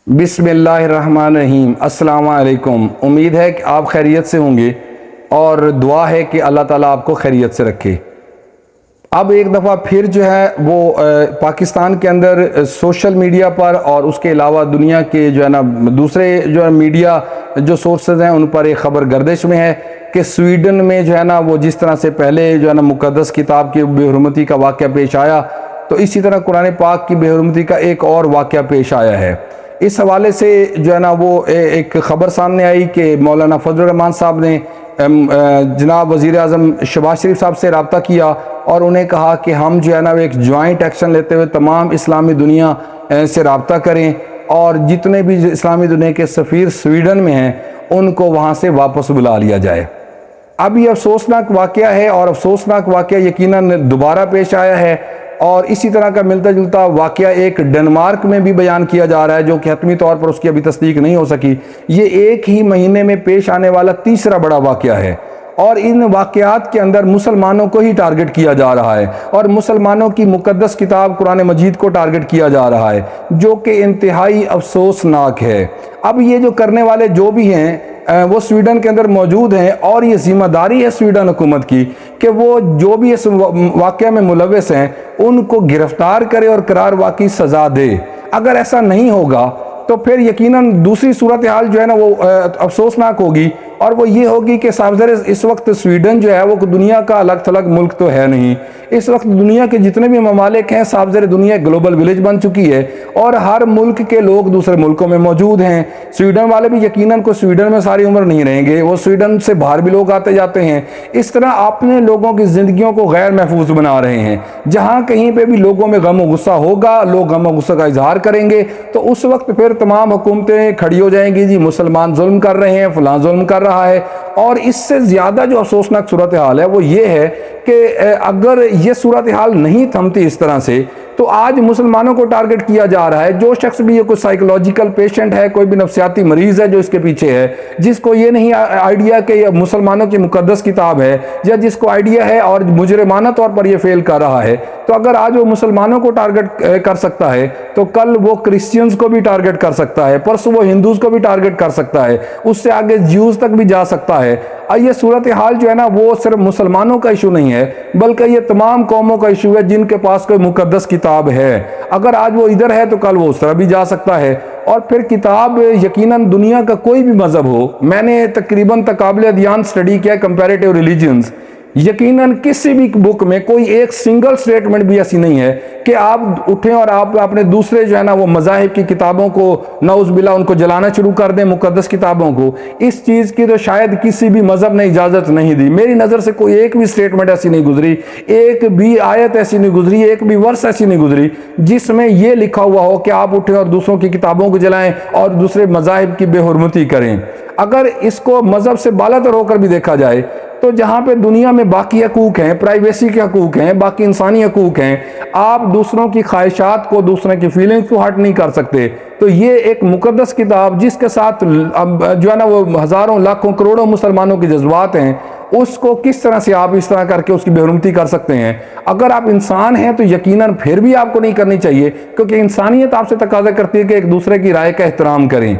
बिस्मिल्लाहिर्रहमानिर्रहीम। अस्सलाम वालेकुम। उम्मीद है कि आप खैरियत से होंगे और दुआ है कि अल्लाह ताला आपको खैरियत से रखे। अब एक दफ़ा फिर जो है वो पाकिस्तान के अंदर सोशल मीडिया पर और उसके अलावा दुनिया के जो है ना दूसरे जो है मीडिया जो सोर्सेज हैं उन पर एक ख़बर गर्दिश में है कि स्वीडन में जो है ना वो जिस तरह से पहले जो है ना मुक़द्दस किताब की बेहुरमती का वाक़या पेश आया, तो इसी तरह कुरान पाक की बेहुरमती का एक और वाक़या पेश आया है। इस हवाले से जो है ना वो एक ख़बर सामने आई कि मौलाना फजल रहमान साहब ने जनाब वज़ीर आज़म शहबाज शरीफ साहब से रब्ता किया और उन्हें कहा कि हम जो है ना एक जॉइंट एक्शन लेते हुए तमाम इस्लामी दुनिया से रब्ता करें और जितने भी इस्लामी दुनिया के सफ़ीर स्वीडन में हैं उनको वहाँ से वापस बुला लिया जाए। अब ये अफसोसनाक वाक़या है और अफसोसनाक वाक़या यकीनन दोबारा पेश आया है और इसी तरह का मिलता जुलता वाक़या एक डेनमार्क में भी बयान किया जा रहा है, जो कि हतमी तौर पर उसकी अभी तस्दीक नहीं हो सकी। ये एक ही महीने में पेश आने वाला तीसरा बड़ा वाक़या है और इन वाक़यात के अंदर मुसलमानों को ही टारगेट किया जा रहा है और मुसलमानों की मुक़द्दस किताब कुरान मजीद को टारगेट किया जा रहा है, जो कि इंतहाई अफसोसनाक है। अब ये जो करने वाले जो भी हैं वो स्वीडन के अंदर मौजूद हैं और ये ज़िम्मेदारी है स्वीडन हुकूमत की कि वो जो भी इस वाक़या में मुलव्वस हैं उनको गिरफ़्तार करे और करार वाक़ई सज़ा दे। अगर ऐसा नहीं होगा तो फिर यकीनन दूसरी सूरत हाल जो है ना वो अफसोसनाक होगी और वो ये होगी कि साहब इस वक्त स्वीडन जो है वो दुनिया का अलग थलग मुल्क तो है नहीं। इस वक्त दुनिया के जितने भी ममालिक हैं साहब दुनिया ग्लोबल विलेज बन चुकी है और हर मुल्क के लोग दूसरे मुल्कों में मौजूद हैं। स्वीडन वाले भी यकीनन को स्वीडन में सारी उम्र नहीं रहेंगे, वो स्वीडन से बाहर भी लोग आते जाते हैं। इस तरह अपने लोगों की ज़िंदगियों को गैर महफूज बना रहे हैं। जहाँ कहीं पर भी लोगों में गम व गुस्सा होगा, लोग गम व गुस्सा का इजहार करेंगे तो उस वक्त फिर तमाम हुकूमतें खड़ी हो जाएंगी, जी मुसलमान जुल्म कर रहे हैं, फलां जुल्म कर रहा है। और इससे ज़्यादा जो अफसोसनाक सूरत हाल है वो ये है कि अगर ये सूरत हाल नहीं थमती इस तरह से तो आज मुसलमानों को टारगेट किया जा रहा है। जो शख्स भी ये कोई साइकोलॉजिकल पेशेंट है, कोई भी नफ्सियाती मरीज़ है जो इसके पीछे है, जिसको ये नहीं आइडिया कि ये मुसलमानों की मुक़द्दस किताब है या जिसको आइडिया है और मुजरिमाना तौर पर ये फेल कर रहा है, तो अगर आज वो मुसलमानों को टारगेट कर सकता है तो कल वो क्रिश्चियंस को भी टारगेट कर सकता है, परसों वो हिंदूज़ को भी टारगेट कर सकता है, उससे आगे ज्यूज़ तक भी जा सकता है। ये सूरत हाल जो है ना वो सिर्फ मुसलमानों का इशू नहीं है बल्कि ये तमाम कौमों का इशू है जिनके पास कोई मुक़द्दस किताब है। अगर आज वो इधर है तो कल वो उस तरह भी जा सकता है। और फिर किताब यकीनन दुनिया का कोई भी मज़हब हो, मैंने तकरीबन तकाबले अदियान स्टडी किया कंपैरेटिव रिलीजन्स, यकीनन किसी भी बुक में कोई एक सिंगल स्टेटमेंट भी ऐसी नहीं है कि आप उठें और आप अपने दूसरे जो है ना वो मज़ाहिब की किताबों को नऊज़ बिल्लाह उनको जलाना शुरू कर दें, मुक़द्दस किताबों को। इस चीज़ की तो शायद किसी भी मज़हब ने इजाज़त नहीं दी। मेरी नज़र से कोई एक भी स्टेटमेंट ऐसी नहीं गुजरी, एक भी आयत ऐसी नहीं गुजरी, एक भी वर्स ऐसी नहीं गुजरी जिसमें यह लिखा हुआ हो कि आप उठें और दूसरों की किताबों को जलाएं और दूसरे मज़ाहिब की बेहुरमती करें। अगर इसको मज़हब से बालातर होकर भी देखा जाए तो जहाँ पे दुनिया में बाकी हकूक़ हैं, प्राइवेसी के हकूक़ हैं, बाकी इंसानी हकूक़ हैं, आप दूसरों की ख्वाहिशात को, दूसरों की फीलिंग्स को हर्ट नहीं कर सकते। तो ये एक मुक़द्दस किताब जिसके साथ जो है ना वो हज़ारों लाखों करोड़ों मुसलमानों के जज्बात हैं, उसको किस तरह से आप इस तरह करके उसकी बेहुरमती कर सकते हैं। अगर आप इंसान हैं तो यकीनन फिर भी आपको नहीं करनी चाहिए, क्योंकि इंसानियत आपसे तकाज़ा करती है कि एक दूसरे की राय का एहतराम करें।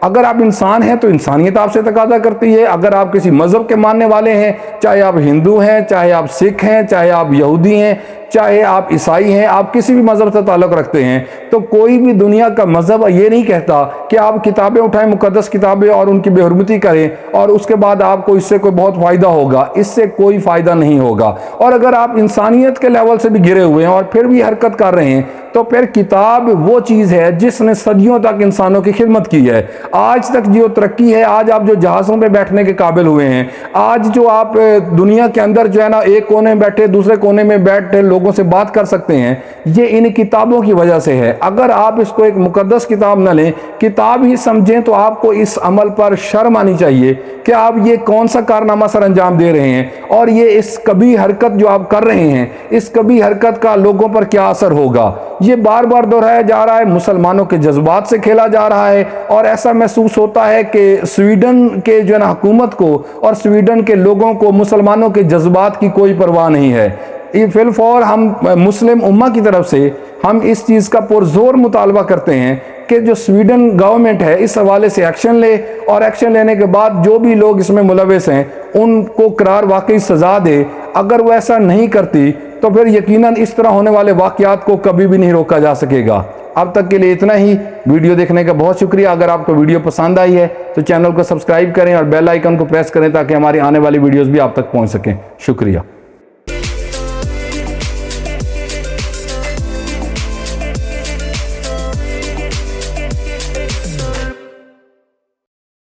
अगर आप इंसान हैं तो इंसानियत आपसे तकाज़ा करती है। अगर आप किसी मज़हब के मानने वाले हैं, चाहे आप हिंदू हैं, चाहे आप सिख हैं, चाहे आप यहूदी हैं, चाहे आप ईसाई हैं, आप किसी भी मज़हब से ताल्लुक़ रखते हैं, तो कोई भी दुनिया का मज़हब ये नहीं कहता कि आप किताबें उठाएं, मुक़द्दस किताबें, और उनकी बेहुरमती करें और उसके बाद आपको इससे कोई बहुत फ़ायदा होगा। इससे कोई फ़ायदा नहीं होगा। और अगर आप इंसानियत के लेवल से भी गिरे हुए हैं और फिर भी हरकत कर रहे हैं तो फिर किताब वो चीज़ है जिसने सदियों तक इंसानों की खिदमत की है। आज तक जो तरक्की है, आज आप जो जहाज़ों पे बैठने के काबिल हुए हैं, आज जो आप दुनिया के अंदर जो है ना एक कोने में बैठे दूसरे कोने में बैठे लोगों से बात कर सकते हैं, ये इन किताबों की वजह से है। अगर आप इसको एक मुक़द्दस किताब न लें, किताब ही समझें, तो आपको इस अमल पर शर्म आनी चाहिए कि आप ये कौन सा कारनामा सर अंजाम दे रहे हैं और ये इस कभी हरकत जो आप कर रहे हैं, इस कभी हरकत का लोगों पर क्या असर होगा। ये बार बार दोहराया जा रहा है, मुसलमानों के जज्बात से खेला जा रहा है और ऐसा महसूस होता है कि स्वीडन के जो है ना हुकूमत को और स्वीडन के लोगों को मुसलमानों के जज्बात की कोई परवाह नहीं है। फिलफौर हम मुस्लिम उम्मा की तरफ से हम इस चीज़ का पुरजोर मुतालबा करते हैं کہ جو سویڈن گورنمنٹ ہے اس حوالے سے ایکشن لے، اور ایکشن لینے کے بعد جو بھی لوگ اس میں ملوث ہیں ان کو قرار واقعی سزا دے۔ اگر وہ ایسا نہیں کرتی تو پھر یقیناً اس طرح ہونے والے واقعات کو کبھی بھی نہیں روکا جا سکے گا۔ اب تک کے لیے اتنا ہی، ویڈیو دیکھنے کا بہت شکریہ۔ اگر آپ کو ویڈیو پسند آئی ہے تو چینل کو سبسکرائب کریں اور بیل آئیکن کو پریس کریں تاکہ ہماری آنے والی ویڈیوز بھی آپ تک پہنچ سکیں۔ شکریہ۔